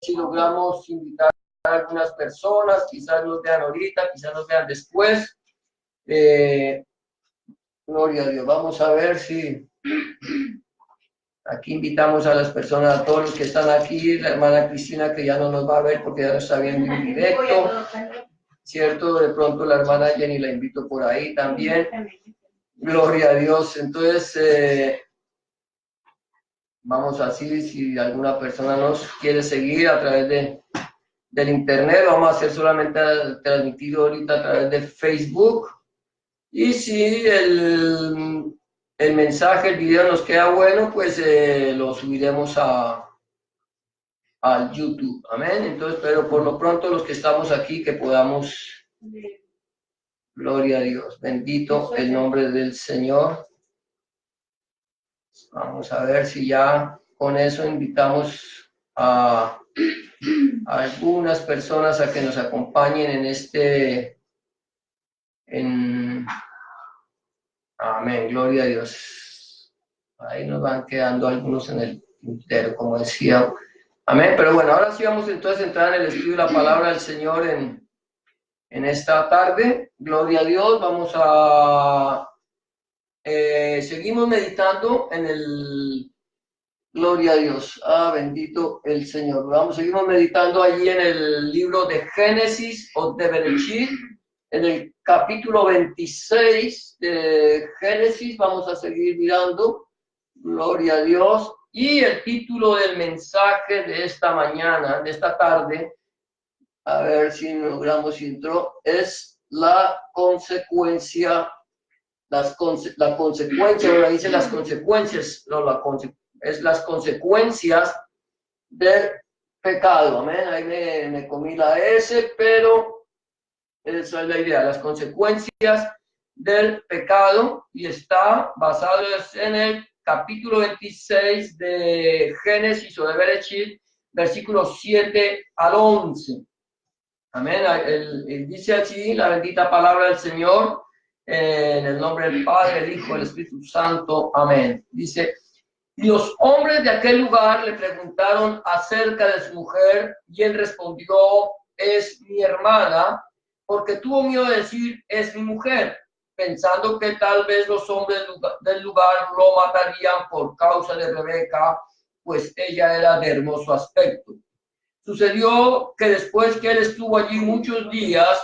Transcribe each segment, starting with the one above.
si logramos invitar a algunas personas, quizás nos vean ahorita, quizás nos vean después. Gloria a Dios. Vamos a ver si aquí invitamos a las personas, a todos los que están aquí, la hermana Cristina que ya no nos va a ver porque ya no está viendo en directo, ¿cierto? De pronto la hermana Jenny la invito por ahí también. Gloria a Dios. Entonces, vamos así, si alguna persona nos quiere seguir a través del internet, vamos a hacer solamente transmitido ahorita a través de Facebook. Y si el mensaje, el video nos queda bueno, pues lo subiremos al YouTube. Amén. Entonces, pero por lo pronto los que estamos aquí, que podamos, gloria a Dios, bendito el nombre del Señor. Vamos a ver si ya con eso invitamos a algunas personas a que nos acompañen amén, gloria a Dios. Ahí nos van quedando algunos en el tintero, como decía. Amén, pero bueno, ahora sí vamos entonces a entrar en el estudio de la palabra del Señor en esta tarde. Gloria a Dios, vamos a... seguimos meditando en el... Gloria a Dios, bendito el Señor. Seguimos meditando allí en el libro de Génesis o de Bereshit, en el capítulo 26 de Génesis. Vamos a seguir mirando, gloria a Dios. Y el título del mensaje de esta mañana, de esta tarde, a ver si logramos intro, es la consecuencia, la consecuencia, ahora dice las consecuencias, no, es las consecuencias del pecado. Amén. Ahí me comí la S, pero esa es la idea, las consecuencias del pecado, y está basado en el capítulo 26 de Génesis o de Bereshit, versículos 7 al 11. Amén. Dice así la bendita palabra del Señor, en el nombre del Padre, del Hijo, del Espíritu Santo. Amén. Dice: y los hombres de aquel lugar le preguntaron acerca de su mujer, y él respondió: es mi hermana, porque tuvo miedo de decir es mi mujer, pensando que tal vez los hombres del lugar lo matarían por causa de Rebeca, pues ella era de hermoso aspecto. Sucedió que después que él estuvo allí muchos días,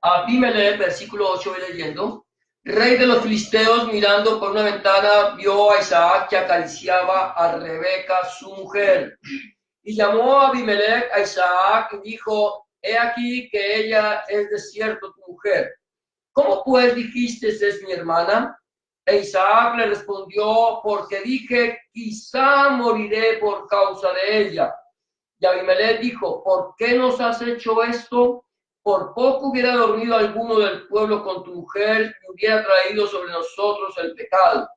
Abimelech, versículo 8, leyendo, rey de los filisteos, mirando por una ventana, vio a Isaac que acariciaba a Rebeca, su mujer. Y llamó a Abimelech a Isaac y dijo: he aquí que ella es de cierto tu mujer. ¿Cómo pues dijiste es mi hermana? E Isaac le respondió: porque dije, quizá moriré por causa de ella. Y Abimelech dijo: ¿por qué nos has hecho esto? Por poco hubiera dormido alguno del pueblo con tu mujer y hubiera traído sobre nosotros el pecado.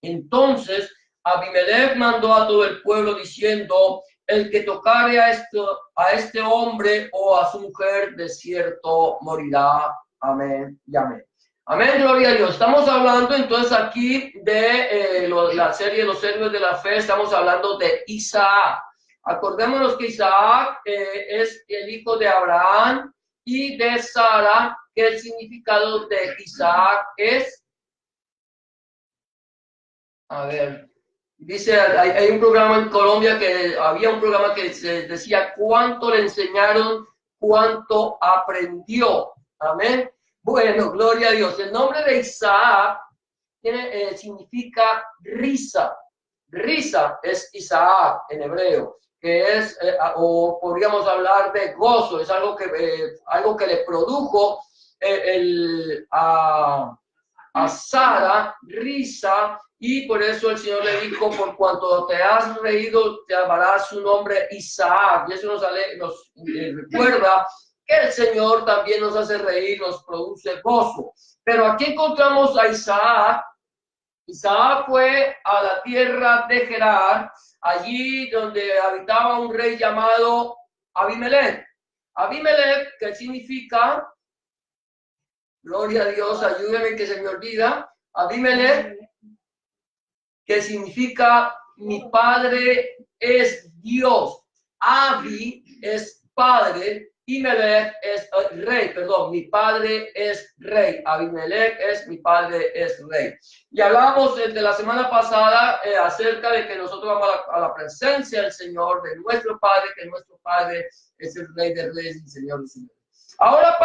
Entonces Abimelech mandó a todo el pueblo diciendo: el que tocare a este hombre o a su mujer, de cierto morirá. Amén y amén. Amén, gloria a Dios. Estamos hablando entonces aquí de la serie de los héroes de la fe. Estamos hablando de Isaac. Acordémonos que Isaac es el hijo de Abraham y de Sara, que el significado de Isaac es, a ver, dice, hay un programa en Colombia había un programa que se decía cuánto le enseñaron, cuánto aprendió. Amén. Bueno, gloria a Dios. El nombre de Isaac significa risa. Risa es Isaac en hebreo, que es, o podríamos hablar de gozo, es algo que le produjo a Sara risa, y por eso el Señor le dijo: por cuanto te has reído, te llamarás su nombre Isaac. Y eso nos recuerda que el Señor también nos hace reír, nos produce gozo. Pero aquí encontramos a Isaac. Isaac fue a la tierra de Gerar, allí donde habitaba un rey llamado Abimelech. Abimelech, que significa, gloria a Dios, ayúdeme que se me olvida, Abimelech, que significa mi padre es Dios. Abi es padre y Melech es rey, perdón, mi padre es rey. Abimelech es mi padre es rey. Y hablamos desde la semana pasada acerca de que nosotros vamos a la presencia del Señor, de nuestro Padre, que nuestro Padre es el Rey de Reyes y Señor de Señores. Ahora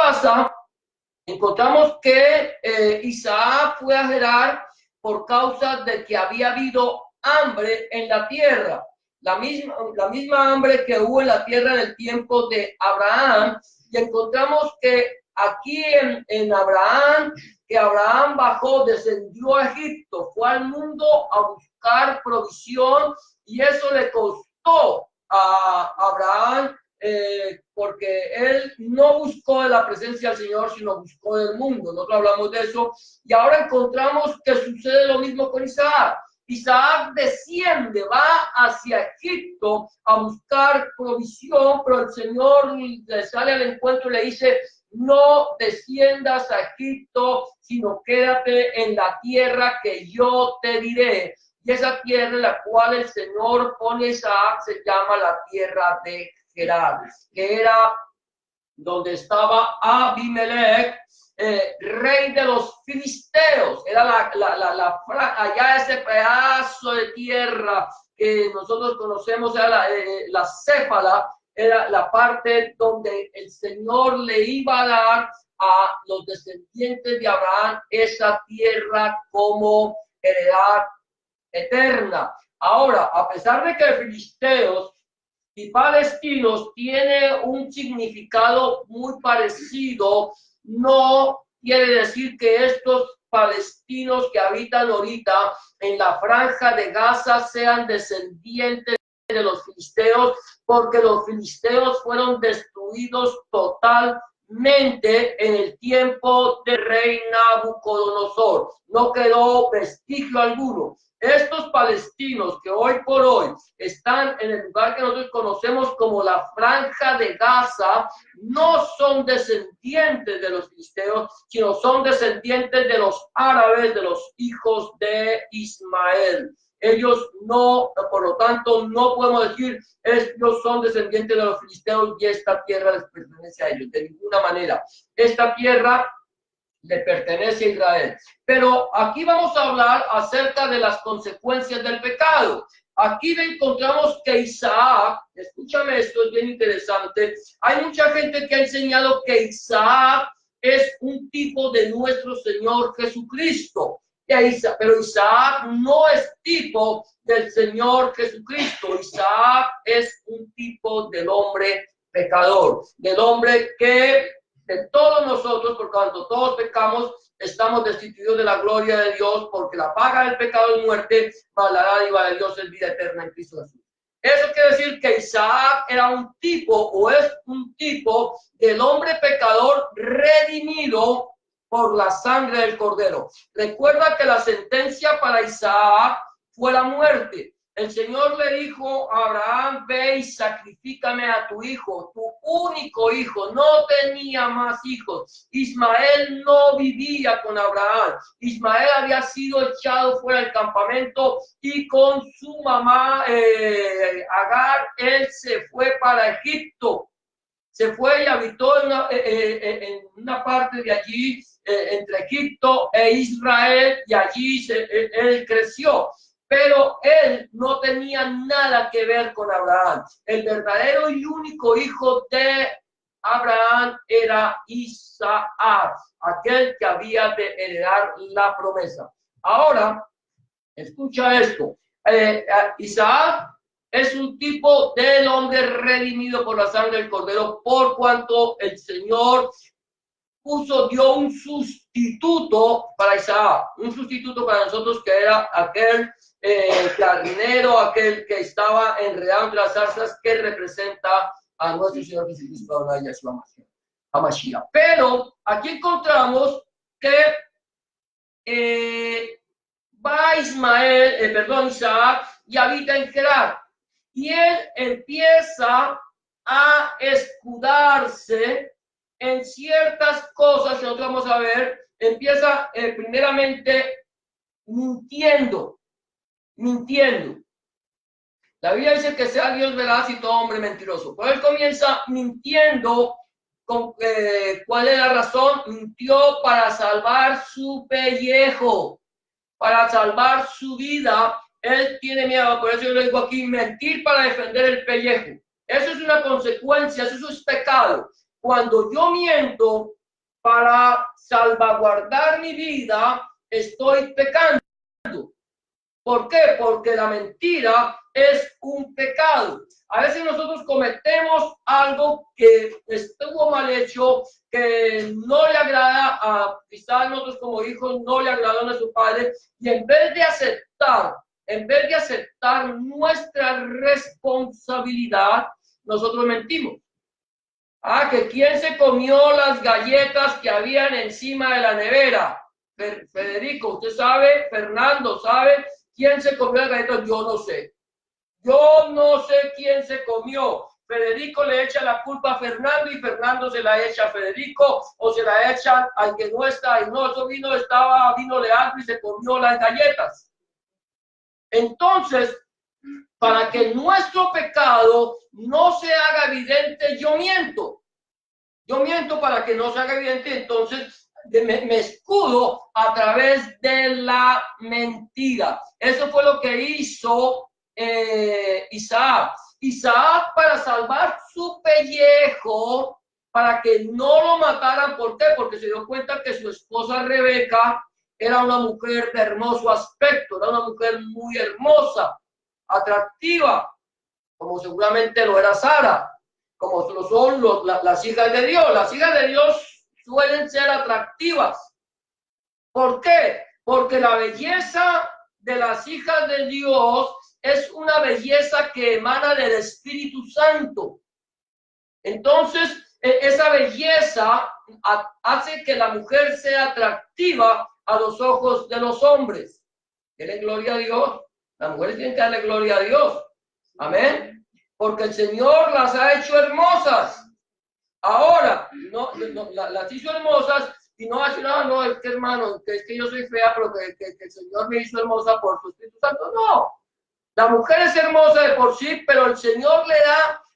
encontramos que Isaac fue a Gerar por causa de que había habido hambre en la tierra. La misma hambre que hubo en la tierra en el tiempo de Abraham. Y encontramos que aquí en Abraham, que Abraham bajó, descendió a Egipto, fue al mundo a buscar provisión y eso le costó a Abraham porque él no buscó de la presencia del Señor, sino buscó del mundo. Nosotros hablamos de eso y ahora encontramos que sucede lo mismo con Isaac. Isaac desciende, va hacia Egipto a buscar provisión, pero el Señor le sale al encuentro y le dice: no desciendas a Egipto, sino quédate en la tierra que yo te diré. Y esa tierra en la cual el Señor pone a Isaac se llama la tierra de Gerar, que era donde estaba Abimelech, rey de los filisteos. Era allá ese pedazo de tierra que nosotros conocemos, era la Céfala, era la parte donde el Señor le iba a dar a los descendientes de Abraham esa tierra como heredad eterna. Ahora, a pesar de que filisteos y palestinos tiene un significado muy parecido, no quiere decir que estos palestinos que habitan ahorita en la franja de Gaza sean descendientes de los filisteos, porque los filisteos fueron destruidos totalmente en el tiempo del rey Nabucodonosor. No quedó vestigio alguno. Estos palestinos que hoy por hoy están en el lugar que nosotros conocemos como la Franja de Gaza, no son descendientes de los filisteos, sino son descendientes de los árabes, de los hijos de Ismael. Ellos no, por lo tanto, no podemos decir ellos son descendientes de los filisteos y esta tierra les pertenece a ellos. De ninguna manera. Esta tierra le pertenece a Israel. Pero aquí vamos a hablar acerca de las consecuencias del pecado. Aquí encontramos que Isaac, escúchame, esto es bien interesante, hay mucha gente que ha enseñado que Isaac es un tipo de nuestro Señor Jesucristo. Pero Isaac no es tipo del Señor Jesucristo. Isaac es un tipo del hombre pecador, del hombre que de todos nosotros, por cuanto todos pecamos, estamos destituidos de la gloria de Dios, porque la paga del pecado es muerte, mas la dádiva de Dios es vida eterna en Cristo Jesús. Eso quiere decir que Isaac era un tipo o es un tipo del hombre pecador redimido por la sangre del Cordero. Recuerda que la sentencia para Isaac fue la muerte. El Señor le dijo a Abraham: ve y sacrifícame a tu hijo, tu único hijo. No tenía más hijos. Ismael no vivía con Abraham. Ismael había sido echado fuera del campamento y con su mamá Agar, él se fue para Egipto. Se fue y habitó en una parte de allí, entre Egipto e Israel, y allí él creció. Pero él no tenía nada que ver con Abraham. El verdadero y único hijo de Abraham era Isaac, aquel que había de heredar la promesa. Ahora, escucha esto. Isaac es un tipo del hombre redimido por la sangre del Cordero, por cuanto el Señor dio un sustituto para Isaac, un sustituto para nosotros, que era aquel carnero, aquel que estaba enredado entre las zarzas, que representa a nuestro Señor Jesucristo, a Yeshua HaMashiach. Pero aquí encontramos que va Isaac y habita en Gerar, y él empieza a escudarse en ciertas cosas que nosotros vamos a ver. Empieza primeramente mintiendo. La Biblia dice que sea Dios veraz y todo hombre mentiroso. Pero él comienza mintiendo. ¿Cuál es la razón? Mintió para salvar su pellejo, para salvar su vida. Él tiene miedo, por eso yo le digo aquí, mentir para defender el pellejo. Eso es una consecuencia, eso es pecado. Cuando yo miento para salvaguardar mi vida, estoy pecando. ¿Por qué? Porque la mentira es un pecado. A veces nosotros cometemos algo que estuvo mal hecho, que no le agrada a, quizás nosotros como hijos no le agradó a nuestro padre, y en vez de aceptar nuestra responsabilidad, nosotros mentimos. Que quién se comió las galletas que habían encima de la nevera. Federico, usted sabe, Fernando sabe quién se comió las galletas. Yo no sé. Yo no sé quién se comió. Federico le echa la culpa a Fernando y Fernando se la echa a Federico o se la echan al que no está. Y no, eso vino de algo y se comió las galletas. Entonces, para que nuestro pecado no se haga evidente, yo miento. Yo miento para que no se haga evidente, entonces me escudo a través de la mentira. Eso fue lo que hizo Isaac. Isaac, para salvar su pellejo, para que no lo mataran. ¿Por qué? Porque se dio cuenta que su esposa Rebeca era una mujer de hermoso aspecto, era una mujer muy hermosa, atractiva, como seguramente lo era Sara, como lo son las hijas de Dios. Las hijas de Dios suelen ser atractivas. ¿Por qué? Porque la belleza de las hijas de Dios es una belleza que emana del Espíritu Santo. Entonces, esa belleza hace que la mujer sea atractiva a los ojos de los hombres. Denle gloria a Dios. Las mujeres tienen que darle gloria a Dios. Amén. Porque el Señor las ha hecho hermosas. Ahora, las hizo hermosas y no va a decir, no, es que hermano, que es que yo soy fea, pero que el Señor me hizo hermosa por su Espíritu Santo. No. La mujer es hermosa de por sí, pero el Señor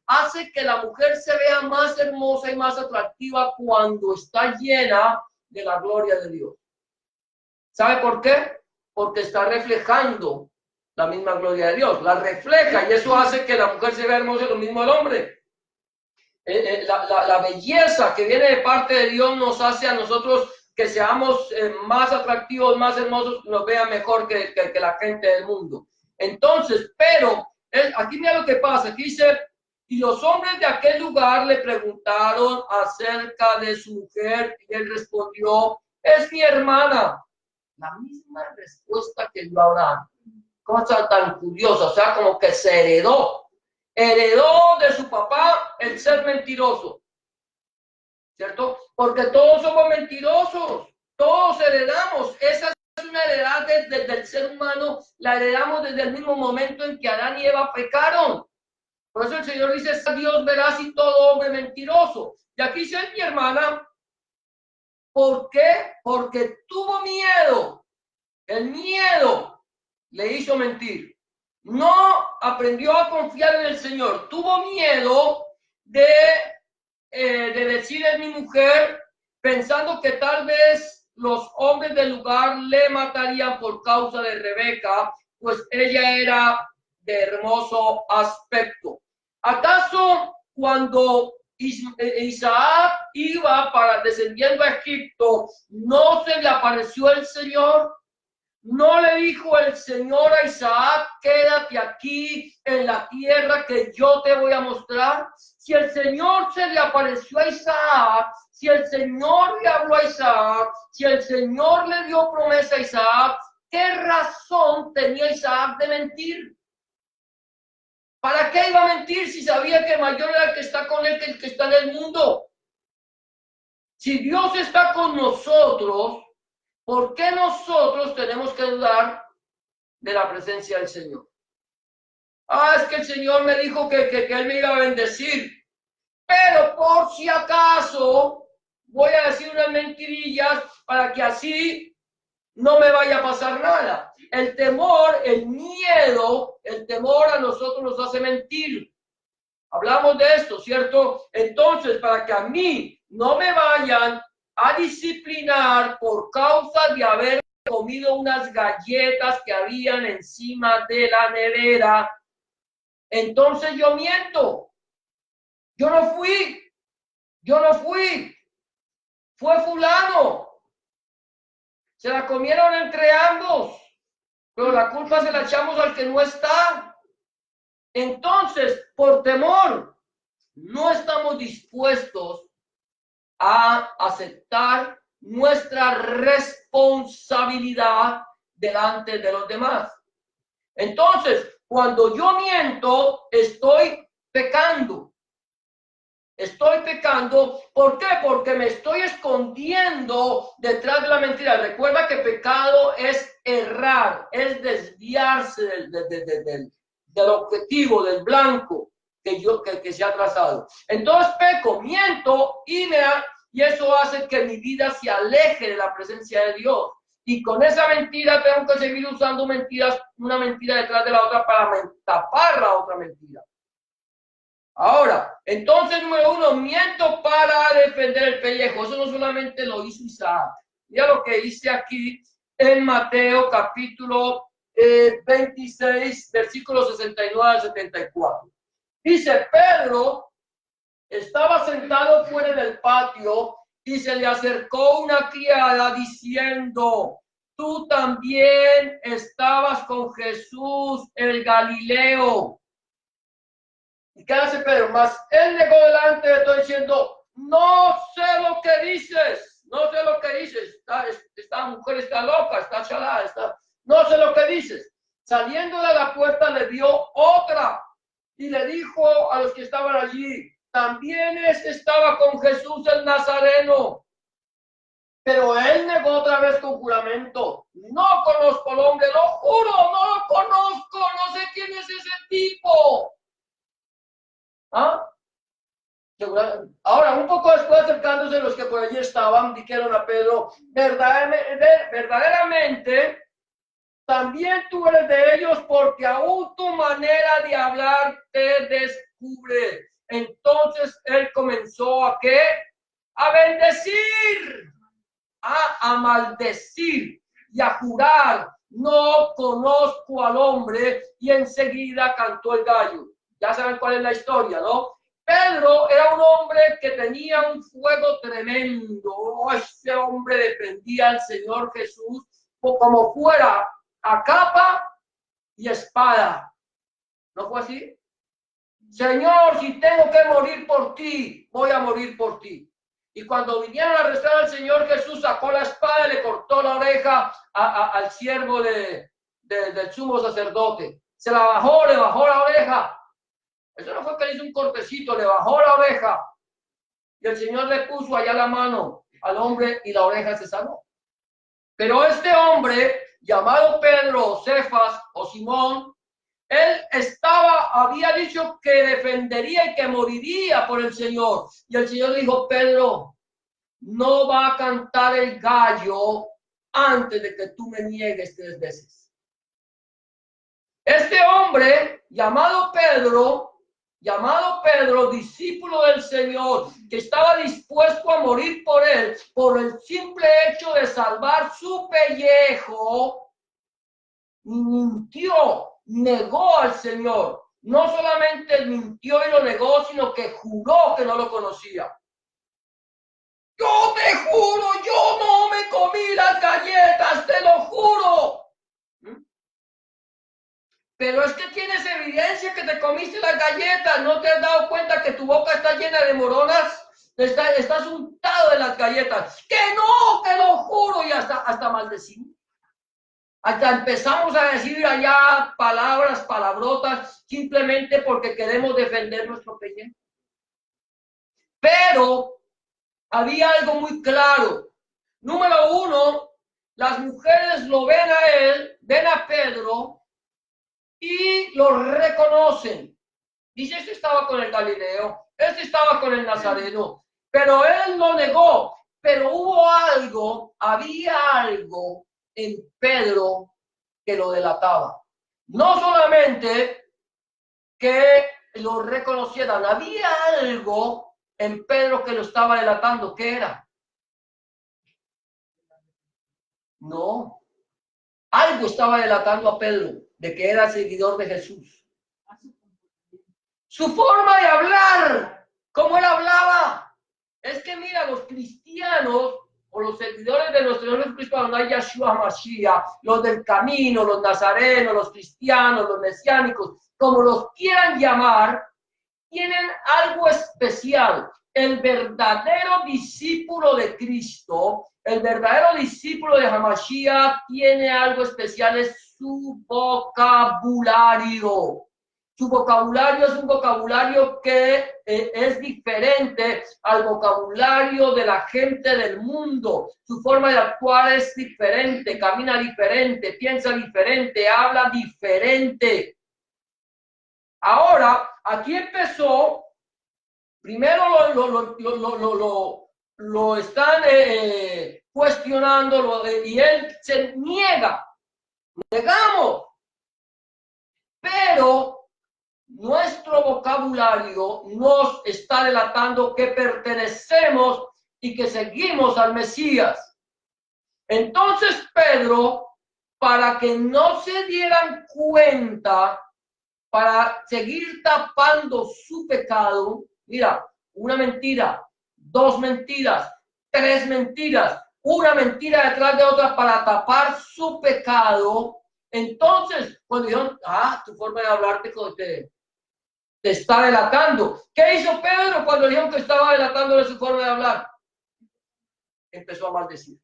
hace que la mujer se vea más hermosa y más atractiva cuando está llena de la gloria de Dios. ¿Sabe por qué? Porque está reflejando la misma gloria de Dios, la refleja y eso hace que la mujer se vea hermosa, lo mismo el hombre. La belleza que viene de parte de Dios nos hace a nosotros que seamos más atractivos, más hermosos, nos vean mejor que la gente del mundo. Entonces, pero aquí mira lo que pasa, aquí dice, y los hombres de aquel lugar le preguntaron acerca de su mujer y él respondió, es mi hermana. La misma respuesta que dio Abraham. Cosa tan curiosa, o sea, como que se heredó de su papá el ser mentiroso, ¿cierto? Porque todos somos mentirosos, todos heredamos, esa es una heredad desde el ser humano, la heredamos desde el mismo momento en que Adán y Eva pecaron. Por eso el Señor dice, Dios veraz y todo hombre mentiroso. Y aquí dice mi hermana, ¿por qué? Porque tuvo miedo, el miedo le hizo mentir. No aprendió a confiar en el Señor. Tuvo miedo de decir es mi mujer, pensando que tal vez los hombres del lugar le matarían por causa de Rebeca, pues ella era de hermoso aspecto. ¿Acaso cuando Isaac iba descendiendo a Egipto, no se le apareció el Señor? ¿No le dijo el Señor a Isaac, quédate aquí en la tierra que yo te voy a mostrar? Si el Señor se le apareció a Isaac, si el Señor le habló a Isaac, si el Señor le dio promesa a Isaac, ¿qué razón tenía Isaac de mentir? ¿Para qué iba a mentir si sabía que mayor era el que está con él que el que está en el mundo? Si Dios está con nosotros, ¿por qué nosotros tenemos que dudar de la presencia del Señor? Es que el Señor me dijo que Él me iba a bendecir, pero por si acaso voy a decir unas mentirillas para que así no me vaya a pasar nada. El temor, el miedo el temor a nosotros nos hace mentir. Hablamos de esto, ¿cierto? Entonces, para que a mí no me vayan a disciplinar por causa de haber comido unas galletas que habían encima de la nevera, entonces yo miento. Yo no fui, fue fulano. Se la comieron entre ambos, pero la culpa se la echamos al que no está. Entonces, por temor, no estamos dispuestos a aceptar nuestra responsabilidad delante de los demás. Entonces, cuando yo miento, estoy pecando. ¿Por qué? Porque me estoy escondiendo detrás de la mentira. Recuerda que pecado es errar, es desviarse del objetivo, del blanco que se ha trazado. Entonces peco, miento y eso hace que mi vida se aleje de la presencia de Dios. Y con esa mentira tengo que seguir usando mentiras, una mentira detrás de la otra para tapar la otra mentira. Ahora, entonces, número uno, miento para defender el pellejo. Eso no solamente lo hizo Isaac. Mira lo que dice aquí en Mateo capítulo 26, versículos 69 al 74. Dice, Pedro estaba sentado fuera del patio y se le acercó una criada diciendo, tú también estabas con Jesús el Galileo. ¿Y qué hace Pedro? Mas él negó delante de todo diciendo, no sé lo que dices, esta mujer está loca, está chalada, no sé lo que dices. Saliendo de la puerta le dio otra y le dijo a los que estaban allí, también estaba con Jesús el Nazareno. Pero él negó otra vez con juramento, no conozco al hombre, lo juro, no lo conozco, no sé quién es ese tipo. ¿Ah? Ahora, un poco después, acercándose los que por allí estaban, dijeron a Pedro, verdaderamente, también tú eres de ellos, porque aún tu manera de hablar te descubre. Entonces él comenzó a ¿qué? A bendecir, a maldecir y a jurar, no conozco al hombre, y enseguida cantó el gallo. Ya saben cuál es la historia, ¿no? Pedro era un hombre que tenía un fuego tremendo. Ese hombre defendía al Señor Jesús como fuera a capa y espada. ¿No fue así? Señor, si tengo que morir por ti, voy a morir por ti. Y cuando vinieron a arrestar al Señor Jesús, sacó la espada y le cortó la oreja al siervo del sumo sacerdote. Se la bajó, le bajó la oreja. Eso no fue que le hizo un cortecito, le bajó la oreja. Y el Señor le puso allá la mano al hombre y la oreja se sanó. Pero este hombre, llamado Pedro, o Cefas, o Simón, él había dicho que defendería y que moriría por el Señor. Y el Señor dijo, Pedro, no va a cantar el gallo antes de que tú me niegues 3 veces. Este hombre, llamado Pedro, discípulo del Señor, que estaba dispuesto a morir por él, por el simple hecho de salvar su pellejo, mintió, negó al Señor. No solamente mintió y lo negó, sino que juró que no lo conocía. Yo te juro, yo no me comí las galletas, te lo juro. Pero es que tienes evidencia que te comiste las galletas. ¿No te has dado cuenta que tu boca está llena de moronas? Estás untado de las galletas. Que no, te lo juro. Y hasta maldecimos. Hasta empezamos a decir allá palabrotas, simplemente porque queremos defender nuestro pellejo. Pero había algo muy claro. Número uno, las mujeres lo ven a él, ven a Pedro, y lo reconocen. Dice, este estaba con el Galileo, este estaba con el Nazareno, pero él no negó. Pero había algo en Pedro que lo delataba. No solamente que lo reconocieran, había algo en Pedro que lo estaba delatando. ¿Qué era? No, algo estaba delatando a Pedro de que era seguidor de Jesús. Su forma de hablar, cómo él hablaba. Es que mira, los cristianos o los seguidores de nuestro Señor Jesucristo, no hay Yahshua Mashiach, los del camino, los nazarenos, los cristianos, los mesiánicos, como los quieran llamar, tienen algo especial. El verdadero discípulo de Cristo, el verdadero discípulo de Hamashiach tiene algo especial, es su vocabulario. Su vocabulario es un vocabulario que es diferente al vocabulario de la gente del mundo. Su forma de actuar es diferente, camina diferente, piensa diferente, habla diferente. Ahora, aquí empezó, primero lo están cuestionando y él se negamos, pero nuestro vocabulario nos está delatando que pertenecemos y que seguimos al Mesías. Entonces Pedro, para que no se dieran cuenta, para seguir tapando su pecado, mira, una mentira, dos mentiras, tres mentiras, una mentira detrás de otra para tapar su pecado. Entonces, cuando dijeron, tu forma de hablar te está delatando. ¿Qué hizo Pedro cuando dijeron que estaba delatándole su forma de hablar? Empezó a maldecir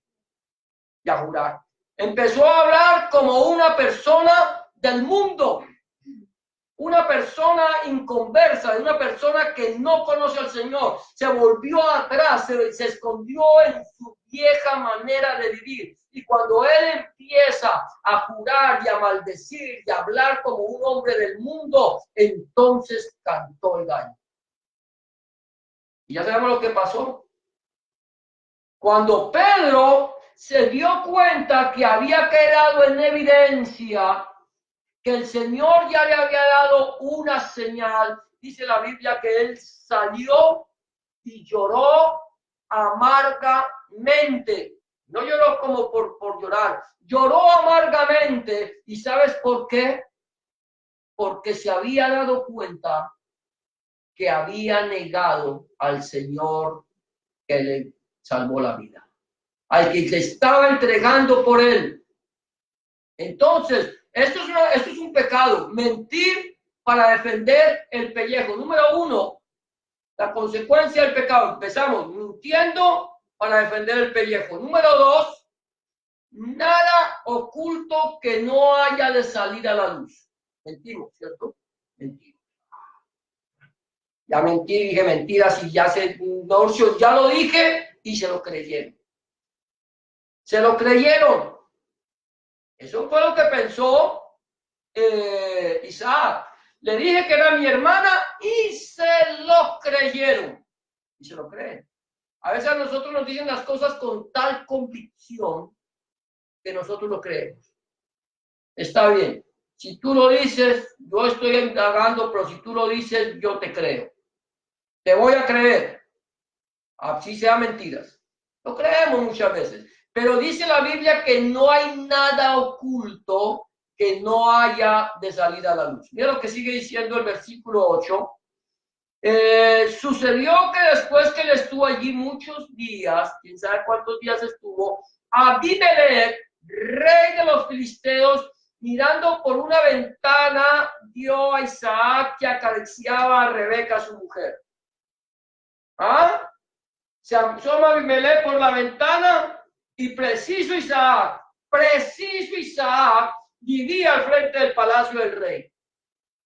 y a jurar. Empezó a hablar como una persona del mundo. Una persona inconversa, una persona que no conoce al Señor, se volvió atrás, se escondió en su vieja manera de vivir. Y cuando él empieza a jurar y a maldecir y a hablar como un hombre del mundo, entonces cantó el gallo. Y ya sabemos lo que pasó. Cuando Pedro se dio cuenta que había quedado en evidencia que el Señor ya le había dado una señal, dice la Biblia que él salió y lloró amargamente. No lloró como por llorar, lloró amargamente. ¿Y sabes por qué? Porque se había dado cuenta que había negado al Señor que le salvó la vida, al que se estaba entregando por él. Entonces, esto es un pecado, mentir para defender el pellejo. Número uno, la consecuencia del pecado. Empezamos mintiendo para defender el pellejo. Número dos, nada oculto que no haya de salir a la luz. Mentimos, ¿cierto? Mentimos. Ya mentí, dije mentiras y ya ya lo dije y se lo creyeron. Se lo creyeron. Eso fue lo que pensó Isaac. Le dije que era mi hermana y se lo creyeron. Y se lo creen. A veces a nosotros nos dicen las cosas con tal convicción que nosotros lo creemos. Está bien. Si tú lo dices, yo estoy indagando, pero si tú lo dices, yo te creo. Te voy a creer. Así sean mentiras. Lo creemos muchas veces. Pero dice la Biblia que no hay nada oculto que no haya de salir a la luz. Mira lo que sigue diciendo el versículo 8. Sucedió que después que él estuvo allí muchos días, quién sabe cuántos días estuvo, Abimelech, rey de los filisteos, mirando por una ventana, vio a Isaac que acariciaba a Rebeca, su mujer. Se asoma Abimelech por la ventana y preciso Isaac vivía al frente del palacio del rey.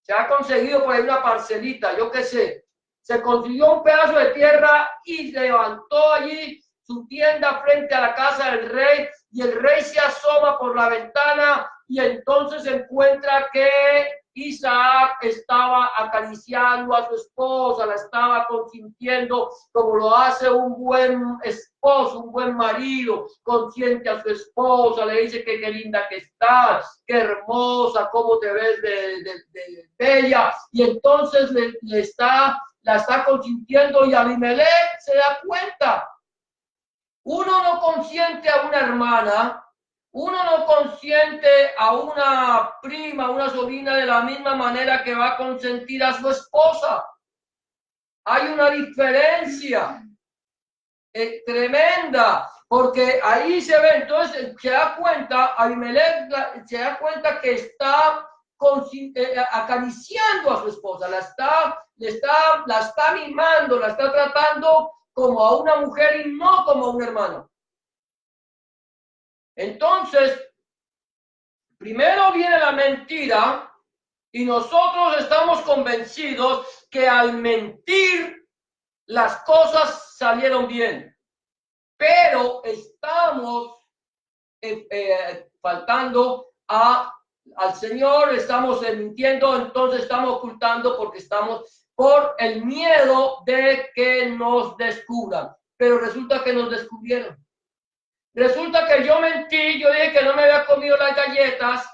Se ha conseguido por ahí una parcelita, yo qué sé. Se consiguió un pedazo de tierra y levantó allí su tienda frente a la casa del rey, y el rey se asoma por la ventana y entonces encuentra que Isaac estaba acariciando a su esposa, la estaba consintiendo como lo hace un buen esposo, un buen marido, consiente a su esposa, le dice que qué linda que estás, qué hermosa, cómo te ves de bella, y entonces la está consintiendo y Abimelech se da cuenta. Uno no consiente a una hermana, uno no consiente a una prima, a una sobrina de la misma manera que va a consentir a su esposa. Hay una diferencia tremenda, porque ahí se ve, entonces se da cuenta, Abimelech se da cuenta que está acariciando a su esposa, la está mimando, la está tratando como a una mujer y no como a un hermano. Entonces, primero viene la mentira y nosotros estamos convencidos que al mentir las cosas salieron bien, pero estamos faltando al Señor, estamos mintiendo, entonces estamos ocultando porque estamos por el miedo de que nos descubran, pero resulta que nos descubrieron. Resulta que yo mentí, yo dije que no me había comido las galletas,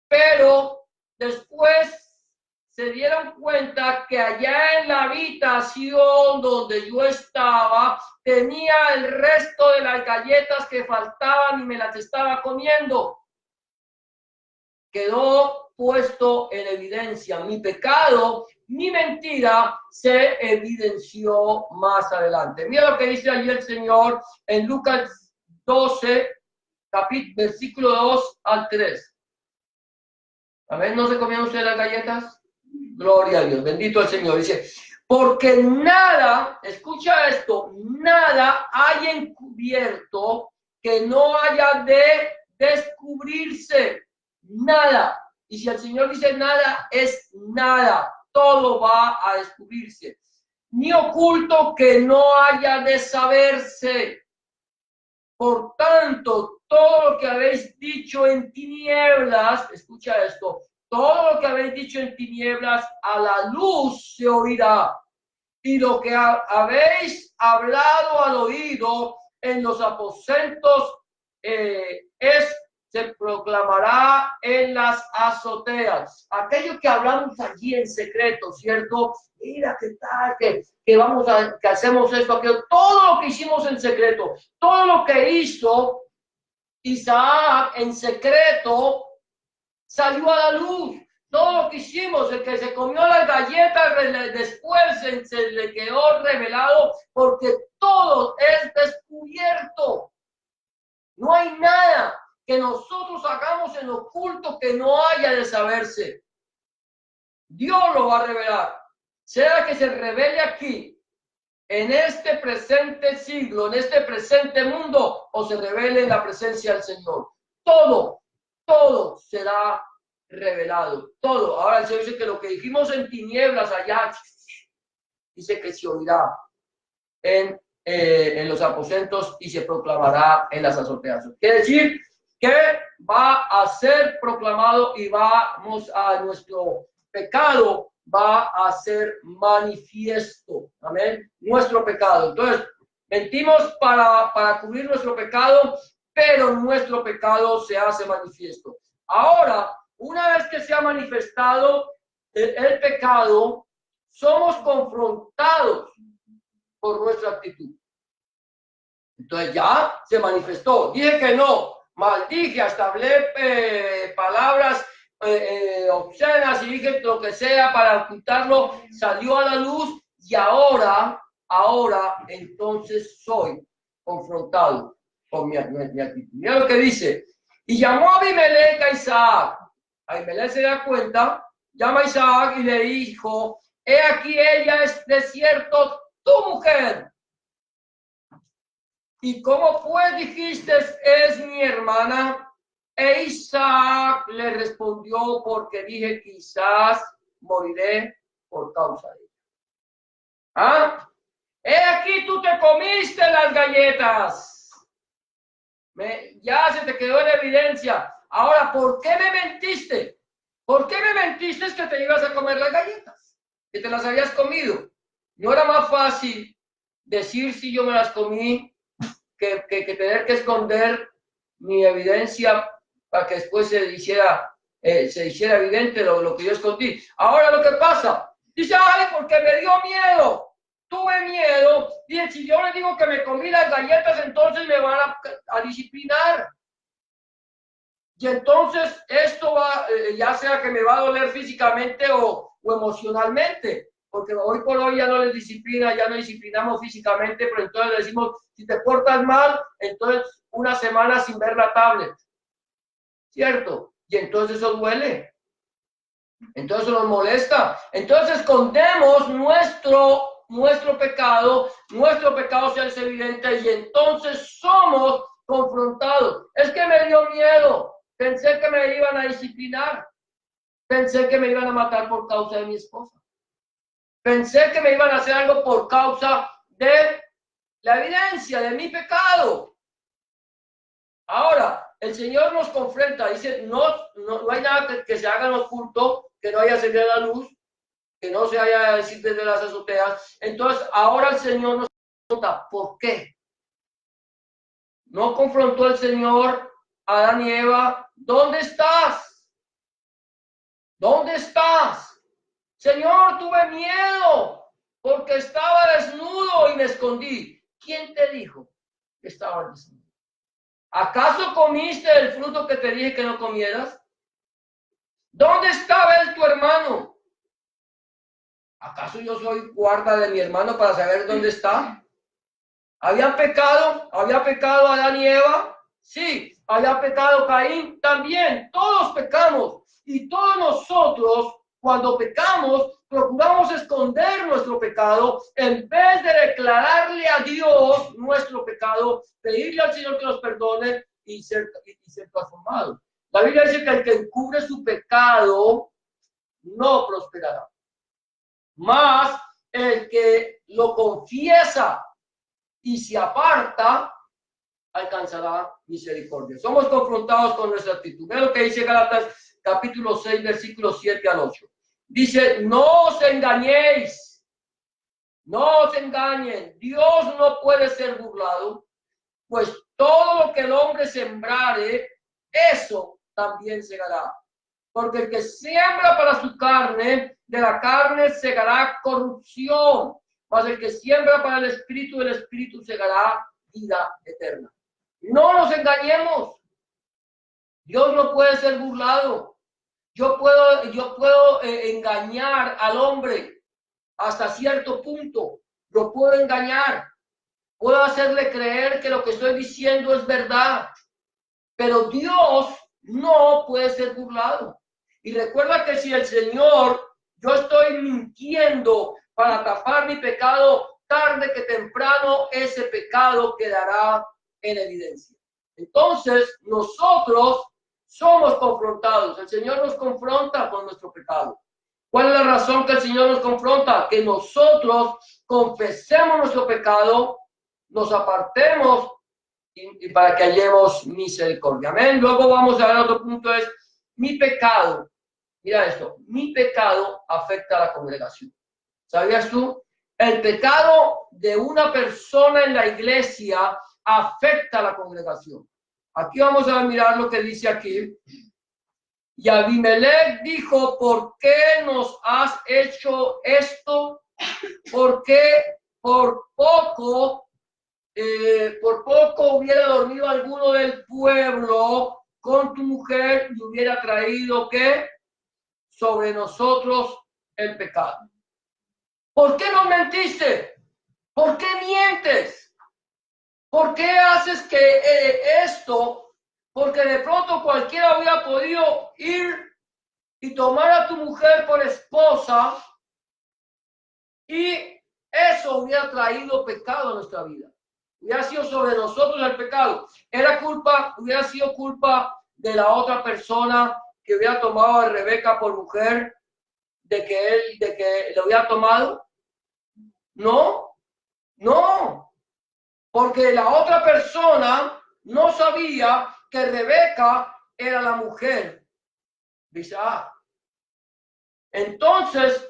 pero después se dieron cuenta que allá en la habitación donde yo estaba tenía el resto de las galletas que faltaban y me las estaba comiendo. Quedó puesto en evidencia mi pecado, mi mentira se evidenció más adelante. Mira lo que dice allí el Señor en Lucas 12, versículo 2 al 3. Amén, ¿no se comían ustedes las galletas? Gloria a Dios, bendito el Señor. Dice, porque nada, escucha esto, nada hay encubierto que no haya de descubrirse. Nada. Y si el Señor dice nada, es nada. Todo va a descubrirse. Ni oculto que no haya de saberse. Por tanto, todo lo que habéis dicho en tinieblas, escucha esto, todo lo que habéis dicho en tinieblas a la luz se oirá. Y lo que habéis hablado al oído en los aposentos se proclamará en las azoteas. Aquello que hablamos allí en secreto, ¿cierto? Mira, ¿qué tal? Que hacemos esto, aquello. Todo lo que hicimos en secreto, todo lo que hizo Isaac en secreto, salió a la luz. Todo lo que hicimos, el que se comió las galletas, después se le quedó revelado, porque todo es descubierto. No hay nada que nosotros hagamos en oculto que no haya de saberse. Dios lo va a revelar. Sea que se revele aquí, en este presente siglo, en este presente mundo, o se revele en la presencia del Señor. Todo será revelado. Todo. Ahora el Señor dice que lo que dijimos en tinieblas allá, dice que se oirá en los aposentos y se proclamará en las azoteas. Quiere decir que va a ser proclamado y vamos a nuestro pecado va a ser manifiesto. Amén. Nuestro pecado. Entonces, mentimos para cubrir nuestro pecado, pero nuestro pecado se hace manifiesto. Ahora, una vez que se ha manifestado el pecado, somos confrontados por nuestra actitud. Entonces ya se manifestó. Dije que no, maldije, hasta hablé palabras obscenas y dije lo que sea para ocultarlo, salió a la luz y ahora entonces soy confrontado con mi actitud. Mira lo que dice. Y llamó a Abimelech a Isaac. Abimelech se da cuenta, llama a Isaac y le dijo, he aquí ella es de cierto tu mujer. ¿Y cómo pues dijiste es mi hermana? E Isaac le respondió, porque dije quizás moriré por causa de ella. ¿Ah? He aquí tú te comiste las galletas. Ya se te quedó en evidencia. Ahora, ¿por qué me mentiste? ¿Por qué me mentiste que te ibas a comer las galletas? Que te las habías comido. ¿No era más fácil decir si yo me las comí que tener que esconder mi evidencia para que después se hiciera evidente lo que yo escondí? Ahora lo que pasa, dice, ay, porque me dio miedo, tuve miedo, y si yo les digo que me comí las galletas, entonces me van a disciplinar. Y entonces esto va, ya sea que me va a doler físicamente o emocionalmente, porque hoy por hoy ya no les disciplina, ya no disciplinamos físicamente, pero entonces le decimos, si te portas mal, entonces una semana sin ver la tablet, ¿cierto? Y entonces eso duele, entonces nos molesta, entonces escondemos nuestro pecado se hace evidente y entonces somos confrontados. Es que me dio miedo, pensé que me iban a disciplinar, pensé que me iban a matar por causa de mi esposa, pensé que me iban a hacer algo por causa de la evidencia de mi pecado. Ahora, el Señor nos confronta, dice, no hay nada que se haga en oculto, que no haya salido a la luz, que no se haya a decir desde las azoteas. Entonces, ahora el Señor nos pregunta, ¿por qué? No confrontó el Señor a Adán y Eva, ¿dónde estás? ¿Dónde estás? Señor, tuve miedo porque estaba desnudo y me escondí. ¿Quién te dijo que estaba desnudo? ¿Acaso comiste el fruto que te dije que no comieras? ¿Dónde estaba él, tu hermano? ¿Acaso yo soy guarda de mi hermano para saber dónde está? ¿Había pecado Adán y Eva? Sí. ¿Había pecado Caín? También. Todos pecamos. Y todos nosotros, cuando pecamos, procuramos esconder nuestro pecado en vez de declararle a Dios nuestro pecado, pedirle al Señor que nos perdone y ser transformado. La Biblia dice que el que encubre su pecado no prosperará. Más el que lo confiesa y se aparta, alcanzará misericordia. Somos confrontados con nuestra actitud. Ve lo que dice Gálatas capítulo 6, versículos 7 al 8. Dice, no os engañéis, no os engañen, Dios no puede ser burlado, pues todo lo que el hombre sembrare, eso también segará. Porque el que siembra para su carne, de la carne segará corrupción, mas el que siembra para el espíritu, del espíritu segará vida eterna. No nos engañemos. Dios no puede ser burlado. Yo puedo engañar al hombre hasta cierto punto. Lo puedo engañar. Puedo hacerle creer que lo que estoy diciendo es verdad. Pero Dios no puede ser burlado. Y recuerda que si el Señor, yo estoy mintiendo para tapar mi pecado, tarde que temprano ese pecado quedará en evidencia. Entonces, nosotros somos confrontados. El Señor nos confronta con nuestro pecado. ¿Cuál es la razón que el Señor nos confronta? Que nosotros confesemos nuestro pecado, nos apartemos y para que hallemos misericordia. Amén. Luego vamos a ver otro punto, es mi pecado. Mira esto, mi pecado afecta a la congregación. ¿Sabías tú? El pecado de una persona en la iglesia afecta a la congregación. Aquí vamos a mirar lo que dice aquí. Y Abimelech dijo, ¿por qué nos has hecho esto? ¿Por qué por poco hubiera dormido alguno del pueblo con tu mujer y hubiera traído ¿qué? Sobre nosotros el pecado? ¿Por qué nos mentiste? ¿Por qué mientes? ¿Por qué haces que esto? Porque de pronto cualquiera hubiera podido ir y tomar a tu mujer por esposa y eso hubiera traído pecado a nuestra vida. Hubiera sido sobre nosotros el pecado. Hubiera sido culpa de la otra persona que hubiera tomado a Rebeca por mujer, de que lo hubiera tomado. No, porque la otra persona no sabía que Rebeca era la mujer de Isaac. Entonces,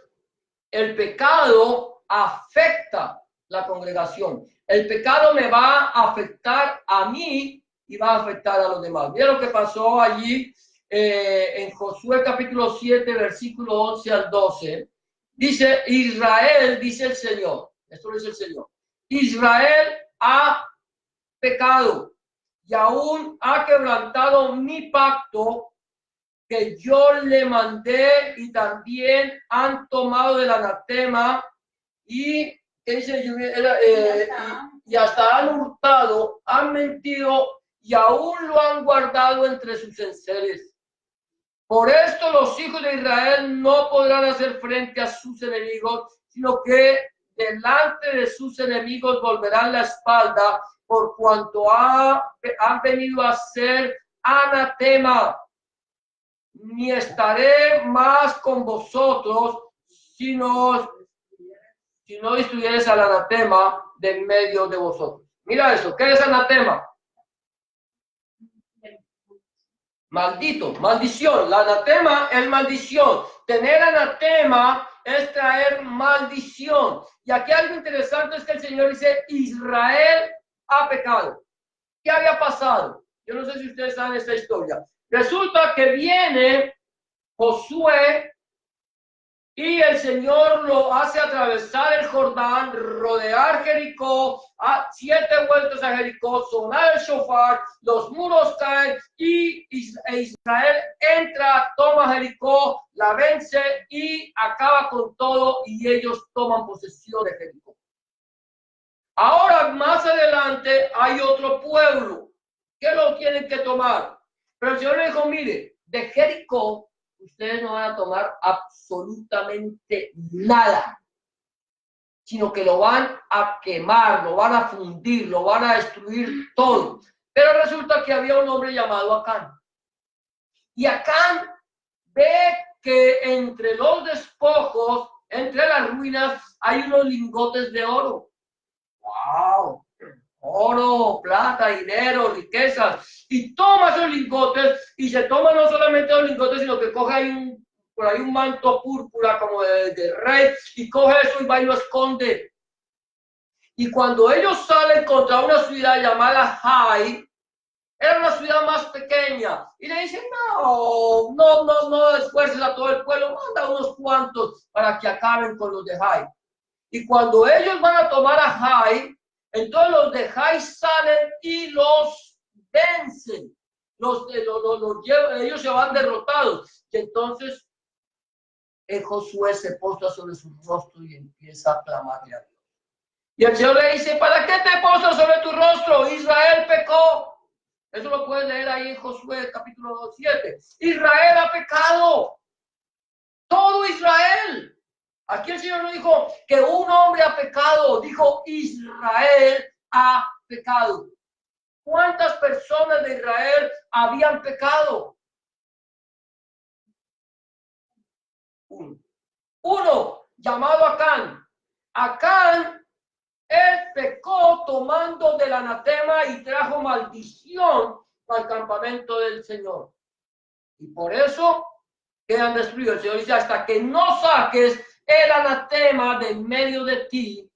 el pecado afecta la congregación. El pecado me va a afectar a mí y va a afectar a los demás. Mira lo que pasó allí en Josué capítulo 7, versículo 11 al 12. Dice, Israel, dice el Señor, esto lo dice el Señor, Israel ha pecado y aún ha quebrantado mi pacto que yo le mandé, y también han tomado del anatema y, ¿qué dice? Y hasta han hurtado, han mentido y aún lo han guardado entre sus enseres. Por esto los hijos de Israel no podrán hacer frente a sus enemigos, sino que delante de sus enemigos volverán la espalda, por cuanto han venido a ser anatema. Ni estaré más con vosotros, si no destruyeres al anatema de en medio de vosotros. Mira eso, ¿qué es anatema? Maldito, maldición. La anatema es maldición. Tener anatema es traer maldición. Y aquí algo interesante es que el Señor dice, Israel ha pecado. ¿Qué había pasado? Yo no sé si ustedes saben esta historia. Resulta que viene Josué y el Señor lo hace atravesar el Jordán, rodear Jericó, 7 vueltas a Jericó, sonar el shofar, los muros caen y Israel entra, toma Jericó, la vence y acaba con todo y ellos toman posesión de Jericó. Ahora, más adelante, hay otro pueblo que lo tienen que tomar. Pero el Señor le dijo, mire, de Jericó ustedes no van a tomar absolutamente nada, sino que lo van a quemar, lo van a fundir, lo van a destruir todo. Pero resulta que había un hombre llamado Acán. Y Acán ve que entre los despojos, entre las ruinas, hay unos lingotes de oro. ¡Wow! Oro, plata, dinero, riquezas, y toma esos lingotes y se toma no solamente los lingotes, sino que coge por ahí un manto púrpura como de rey y coge eso y va y lo esconde. Y cuando ellos salen contra una ciudad llamada Hai, era una ciudad más pequeña, y le dicen, no esfuerces a todo el pueblo, manda unos cuantos para que acaben con los de Hai. Y cuando ellos van a tomar a Hai, entonces los de Hai salen y los vencen. Ellos se van derrotados. Y entonces Josué se postra sobre su rostro y empieza a clamarle a Dios. Y el Señor le dice, ¿para qué te postras sobre tu rostro? Israel pecó. Eso lo puedes leer ahí en Josué capítulo 7. Israel ha pecado. Todo Israel. Aquí el Señor no dijo que un hombre ha pecado, dijo Israel ha pecado. ¿Cuántas personas de Israel habían pecado? Uno, llamado Acán. Acán, él pecó tomando del anatema y trajo maldición al campamento del Señor. Y por eso quedan destruidos. El Señor dice, hasta que no saques el anatema de en medio de ti,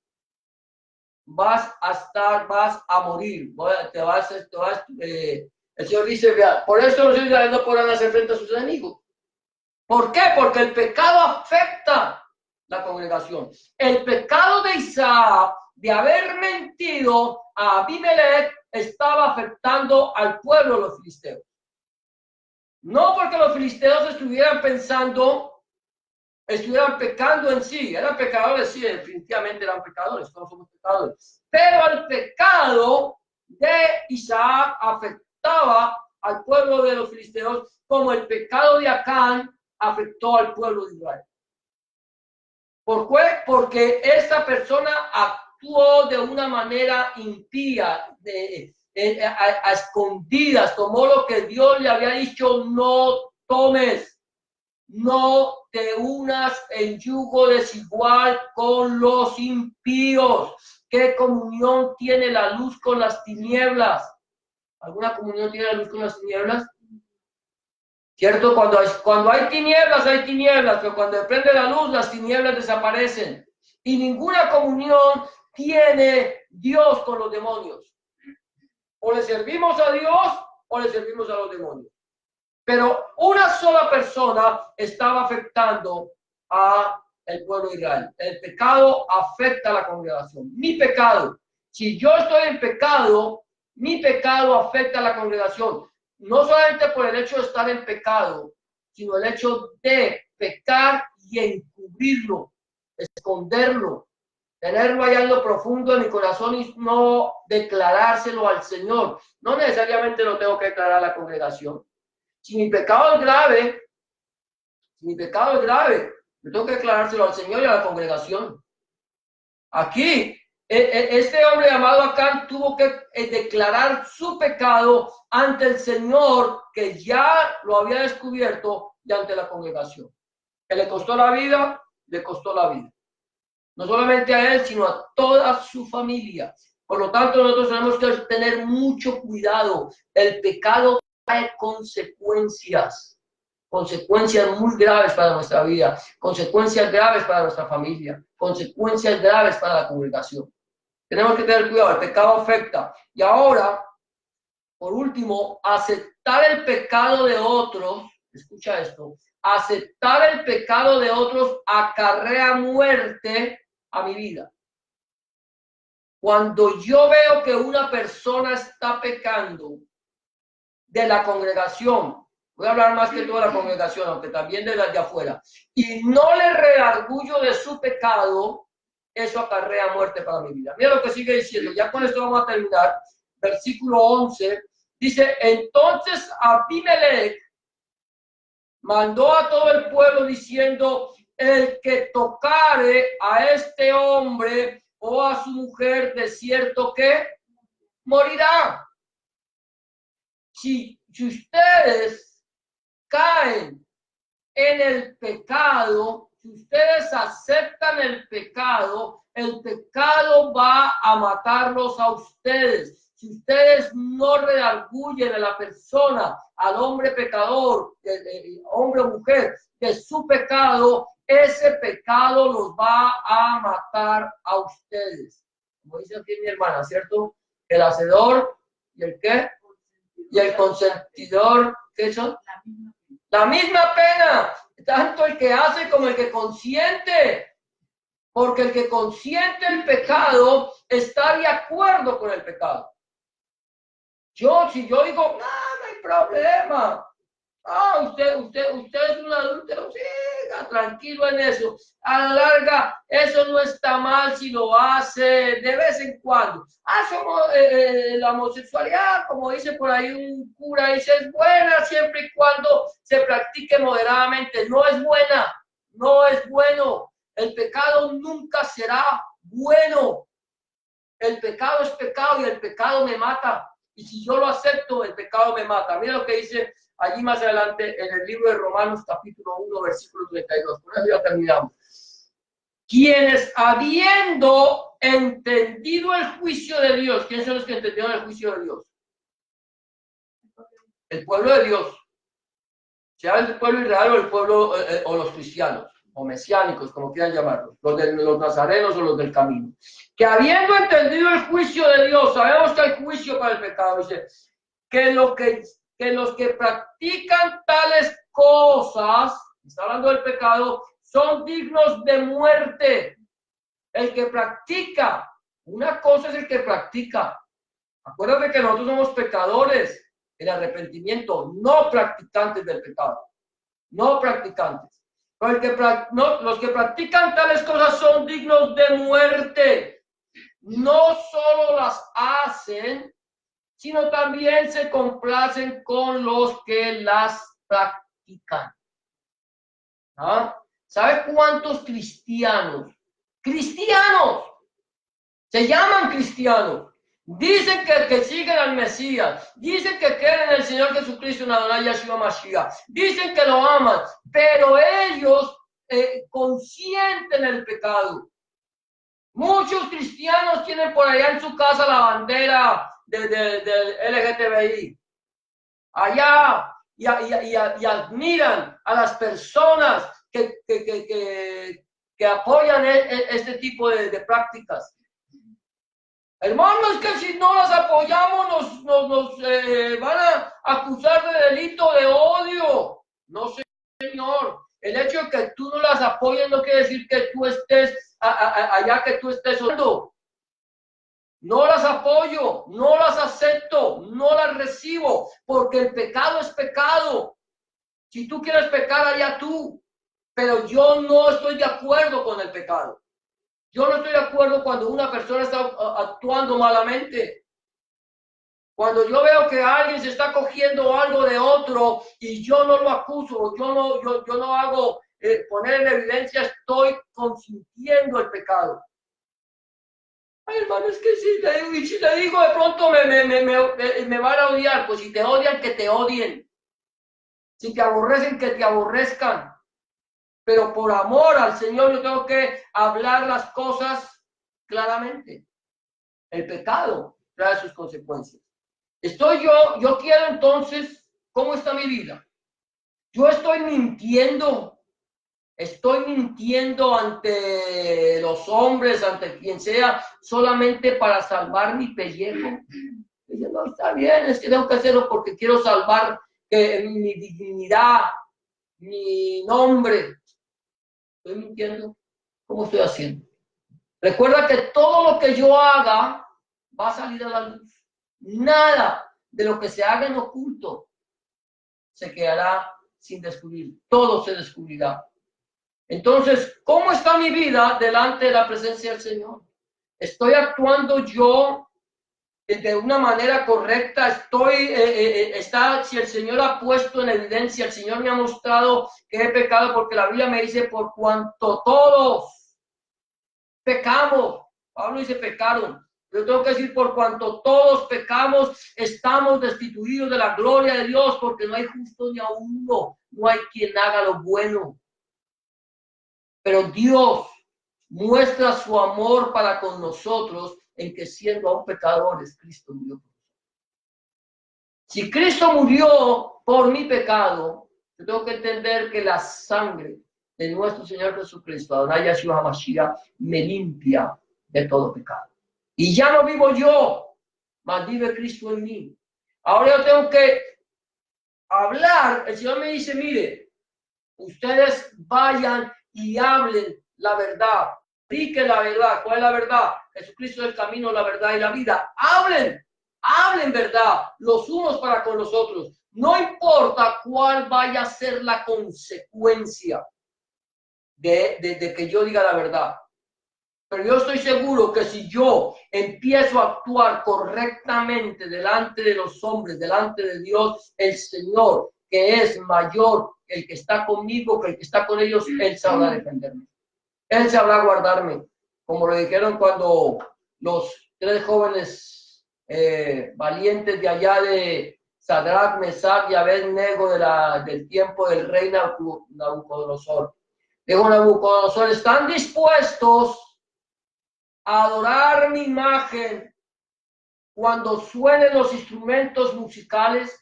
vas a morir. El Señor dice, vea, por eso los israelitas no podrán hacer frente a sus enemigos. ¿Por qué? Porque el pecado afecta la congregación. El pecado de Isaac, de haber mentido a Abimelech, estaba afectando al pueblo de los filisteos. No porque los filisteos estuvieran pecando en sí, eran pecadores, sí, definitivamente eran pecadores, todos somos pecadores. Pero el pecado de Isaac afectaba al pueblo de los filisteos como el pecado de Acán afectó al pueblo de Israel. ¿Por qué? Porque esta persona actuó de una manera impía, a escondidas, tomó lo que Dios le había dicho, no tomes. No te unas en yugo desigual con los impíos. ¿Qué comunión tiene la luz con las tinieblas? ¿Alguna comunión tiene la luz con las tinieblas? ¿Cierto? Cuando hay tinieblas, pero cuando prende la luz, las tinieblas desaparecen. Y ninguna comunión tiene Dios con los demonios. O le servimos a Dios o le servimos a los demonios. Pero una sola persona estaba afectando a el pueblo de Israel. El pecado afecta a la congregación. Mi pecado. Si yo estoy en pecado, mi pecado afecta a la congregación. No solamente por el hecho de estar en pecado, sino el hecho de pecar y encubrirlo, esconderlo, tenerlo allá en lo profundo de mi corazón y no declarárselo al Señor. No necesariamente lo tengo que declarar a la congregación. Si mi pecado es grave, yo tengo que declarárselo al Señor y a la congregación. Aquí, este hombre llamado Acán tuvo que declarar su pecado ante el Señor, que ya lo había descubierto, y ante la congregación. Que le costó la vida, le costó la vida. No solamente a él, sino a toda su familia. Por lo tanto, nosotros tenemos que tener mucho cuidado. El pecado trae consecuencias muy graves para nuestra vida, consecuencias graves para nuestra familia, consecuencias graves para la congregación. Tenemos que tener cuidado, el pecado afecta. Y ahora, por último, aceptar el pecado de otros, escucha esto, aceptar el pecado de otros acarrea muerte a mi vida. Cuando yo veo que una persona está pecando de la congregación, voy a hablar más que todo de la congregación, aunque también de las de afuera, y no le redarguyo de su pecado, eso acarrea muerte para mi vida. Mira lo que sigue diciendo, ya con esto vamos a terminar. Versículo 11, dice, entonces Abimelech mandó a todo el pueblo diciendo, el que tocare a este hombre o a su mujer, de cierto que morirá. Si ustedes caen en el pecado, si ustedes aceptan el pecado va a matarlos a ustedes. Si ustedes no redarguyen a la persona, al hombre pecador, hombre o mujer, de su pecado, ese pecado los va a matar a ustedes. Como dice aquí mi hermana, ¿cierto? El hacedor y el ¿qué? Y el consentidor, ¿qué son? La misma pena, tanto el que hace como el que consiente. Porque el que consiente el pecado está de acuerdo con el pecado. Si yo digo, no hay problema. Usted es un adúltero, siga tranquilo en eso. A la larga, eso no está mal si lo hace de vez en cuando. Somos la homosexualidad, como dice por ahí un cura, dice, es buena siempre y cuando se practique moderadamente. No es buena, no es bueno. El pecado nunca será bueno. El pecado es pecado y el pecado me mata. Y si yo lo acepto, el pecado me mata. Mira lo que dice allí más adelante en el libro de Romanos, capítulo 1, versículo 32. Con eso ya terminamos. Quienes habiendo entendido el juicio de Dios, ¿quiénes son los que entendieron el juicio de Dios? El pueblo de Dios. Sea el pueblo de Israel o el pueblo o los cristianos, o mesiánicos, como quieran llamarlos, los nazarenos o los del camino. Que habiendo entendido el juicio de Dios, sabemos que hay juicio para el pecado, dice, que los que practican tales cosas, está hablando del pecado, son dignos de muerte. El que practica, una cosa es el que practica. Acuérdate que nosotros somos pecadores, el arrepentimiento, no practicantes del pecado, no practicantes. Los que practican tales cosas son dignos de muerte. No solo las hacen, sino también se complacen con los que las practican. ¿Ah? ¿Sabe cuántos cristianos se llaman cristianos? Dicen que siguen al Mesías, dicen que creen en el Señor Jesucristo, en Adonai Yahshua Mashiach, dicen que lo aman, pero ellos consienten el pecado. Muchos cristianos tienen por allá en su casa la bandera del LGTBI. Allá y admiran a las personas que que apoyan este tipo de prácticas. Hermanos, que si no las apoyamos nos van a acusar de delito de odio. No, Señor. El hecho de que tú no las apoyes no quiere decir que tú estés allá, que tú estés orando. No las apoyo, no las acepto, no las recibo, porque el pecado es pecado. Si tú quieres pecar, allá tú, pero yo no estoy de acuerdo con el pecado. Yo no estoy de acuerdo cuando una persona está actuando malamente. Cuando yo veo que alguien se está cogiendo algo de otro y yo no lo acuso, yo no hago poner en evidencia, estoy consintiendo el pecado. Ay, hermano, es que si le digo de pronto me van a odiar. Pues si te odian, que te odien. Si te aborrecen, que te aborrezcan. Pero por amor al Señor yo tengo que hablar las cosas claramente. El pecado trae sus consecuencias. Yo quiero entonces, ¿cómo está mi vida? Yo estoy mintiendo ante los hombres, ante quien sea, solamente para salvar mi pellejo. Dice, no, está bien, es que tengo que hacerlo porque quiero salvar mi dignidad, mi nombre. ¿Estoy mintiendo? ¿Cómo estoy haciendo? Recuerda que todo lo que yo haga va a salir a la luz. Nada de lo que se haga en oculto se quedará sin descubrir. Todo se descubrirá. Entonces, ¿cómo está mi vida delante de la presencia del Señor? ¿Estoy actuando yo de una manera correcta? Si el Señor ha puesto en evidencia, el Señor me ha mostrado que he pecado, porque la Biblia me dice, por cuanto todos pecamos. Pablo dice pecaron. Yo tengo que decir, por cuanto todos pecamos, estamos destituidos de la gloria de Dios, porque no hay justo ni a uno, no hay quien haga lo bueno. Pero Dios muestra su amor para con nosotros en que, siendo aún pecadores, Cristo murió por nosotros. Si Cristo murió por mi pecado, yo tengo que entender que la sangre de nuestro Señor Jesucristo, Adonai Yeshua HaMashiach, me limpia de todo pecado. Y ya no vivo yo, mas vive Cristo en mí. Ahora yo tengo que hablar. El Señor me dice, mire, ustedes vayan y hablen la verdad. Prediquen la verdad. ¿Cuál es la verdad? Jesucristo es el camino, la verdad y la vida. Hablen verdad los unos para con los otros. No importa cuál vaya a ser la consecuencia de que yo diga la verdad. Pero yo estoy seguro que si yo empiezo a actuar correctamente delante de los hombres, delante de Dios, el Señor, que es mayor, el que está conmigo, que el que está con ellos, Él sabrá defenderme. Él sabrá guardarme. Como lo dijeron cuando los 3 jóvenes valientes de allá de Sadrach, Mesach y Abed-Nego del tiempo del rey Nabucodonosor. Dijo Nabucodonosor, ¿están dispuestos a adorar mi imagen cuando suenen los instrumentos musicales?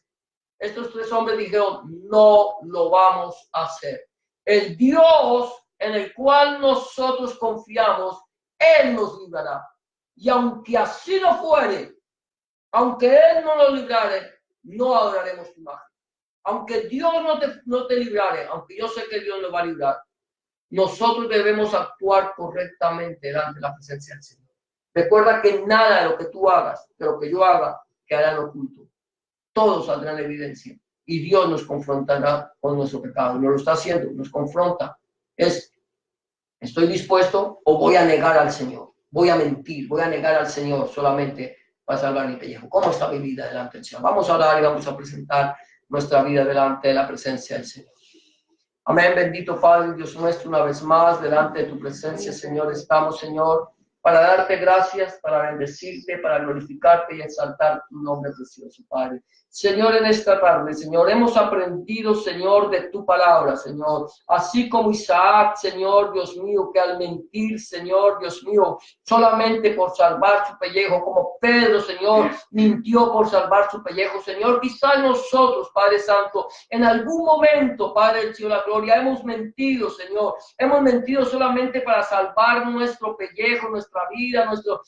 Estos 3 hombres dijeron, no lo vamos a hacer. El Dios en el cual nosotros confiamos, Él nos librará. Y aunque así no fuere, aunque Él no nos librare, no adoraremos tu imagen. Aunque Dios no te librare, aunque yo sé que Dios nos va a librar, nosotros debemos actuar correctamente delante de la presencia del Señor. Recuerda que nada de lo que tú hagas, de lo que yo haga, quedará en oculto. Todo saldrá en evidencia y Dios nos confrontará con nuestro pecado. No lo está haciendo, nos confronta. ¿Estoy dispuesto o voy a negar al Señor? Voy a mentir, voy a negar al Señor solamente para salvar mi pellejo. ¿Cómo está mi vida delante del Señor? Vamos a orar y vamos a presentar nuestra vida delante de la presencia del Señor. Amén, bendito Padre, Dios nuestro, una vez más delante de tu presencia, Señor, estamos, Señor, para darte gracias, para bendecirte, para glorificarte y exaltar tu nombre precioso, Padre. Señor, en esta tarde, Señor, hemos aprendido, Señor, de tu palabra, Señor, así como Isaac, Señor, Dios mío, que al mentir, Señor, Dios mío, solamente por salvar su pellejo, como Pedro, Señor, mintió por salvar su pellejo, Señor, quizás nosotros, Padre Santo, en algún momento, Padre del cielo, la gloria, hemos mentido, Señor, hemos mentido solamente para salvar nuestro pellejo, nuestra vida, nuestro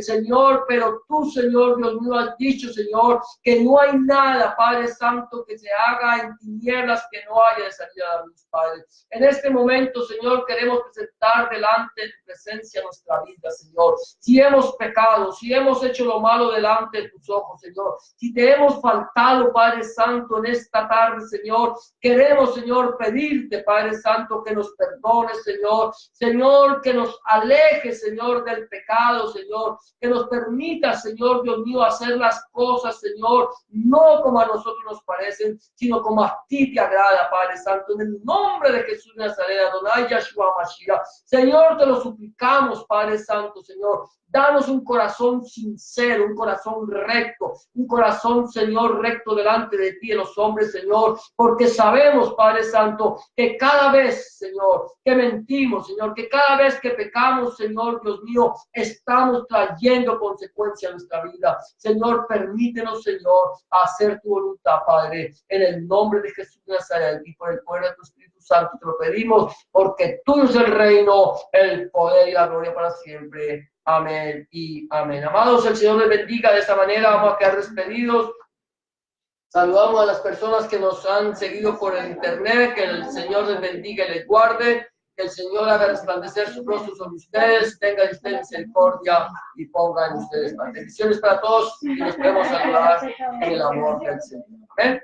Señor, pero tú, Señor, Dios mío, has dicho, Señor, que no hay nada, Padre Santo, que se haga en tinieblas que no haya de salida a la luz, Padre. En este momento, Señor, queremos presentar delante de tu presencia nuestra vida, Señor. Si hemos pecado, si hemos hecho lo malo delante de tus ojos, Señor, si te hemos faltado, Padre Santo, en esta tarde, Señor, queremos, Señor, pedirte, Padre Santo, que nos perdones, Señor. Señor, que nos aleje, Señor, del pecado, Señor. Que nos permita, Señor, Dios mío, hacer las cosas, Señor, no como a nosotros nos parecen, sino como a ti te agrada, Padre Santo, en el nombre de Jesús de Nazaret, Adonai Yahshua Mashiach. Señor, te lo suplicamos, Padre Santo, Señor, danos un corazón sincero, un corazón recto, un corazón, Señor, recto delante de ti, de los hombres, Señor, porque sabemos, Padre Santo, que cada vez, Señor, que mentimos, Señor, que cada vez que pecamos, Señor, Dios mío, estamos trayendo consecuencias a nuestra vida. Señor, permítenos, Señor, hacer tu voluntad, Padre, en el nombre de Jesús de Nazaret y por el poder de tu Espíritu Santo te lo pedimos, porque tuyo es el reino, el poder y la gloria para siempre. Amén y amén. Amados, el Señor les bendiga. De esta manera vamos a quedar despedidos. Saludamos a las personas que nos han seguido por el internet. Que el Señor les bendiga y les guarde. Que el Señor haga resplandecer su rostro sobre ustedes. Tenga de ustedes misericordia y ponga en ustedes paz. Bendiciones para todos y nos podemos saludar en el amor del Señor. Amén.